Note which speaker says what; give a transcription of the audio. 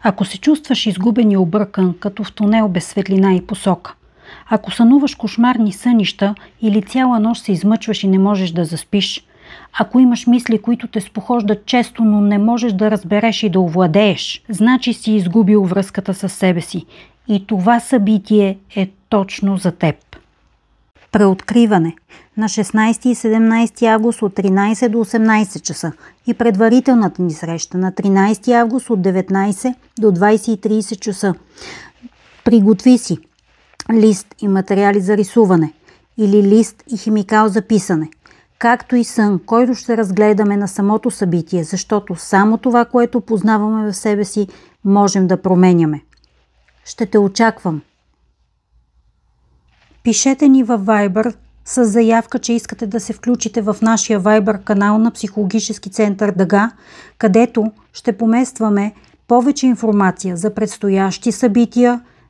Speaker 1: Ако се чувстваш изгубен и объркан, като в тунел без светлина и посока. Ако сънуваш кошмарни сънища или цяла нощ се измъчваш и не можеш да заспиш. Ако имаш мисли, които те спохождат често, но не можеш да разбереш и да овладееш, значи си изгубил връзката с себе си. И това събитие е точно за теб. Преоткриване на 16 и 17 август от 13 до 18 часа и предварителната ни среща на 13 август от 19 до 20:30 часа. Приготви си лист и материали за рисуване или лист и химикал за писане, както и сън, който ще разгледаме на самото събитие, защото само това, което познаваме в себе си, можем да променяме. Ще те очаквам. Пишете ни във Viber с заявка, че искате да се включите в нашия Viber канал на Психологически център Дъга, където ще поместваме повече информация за предстоящи събития,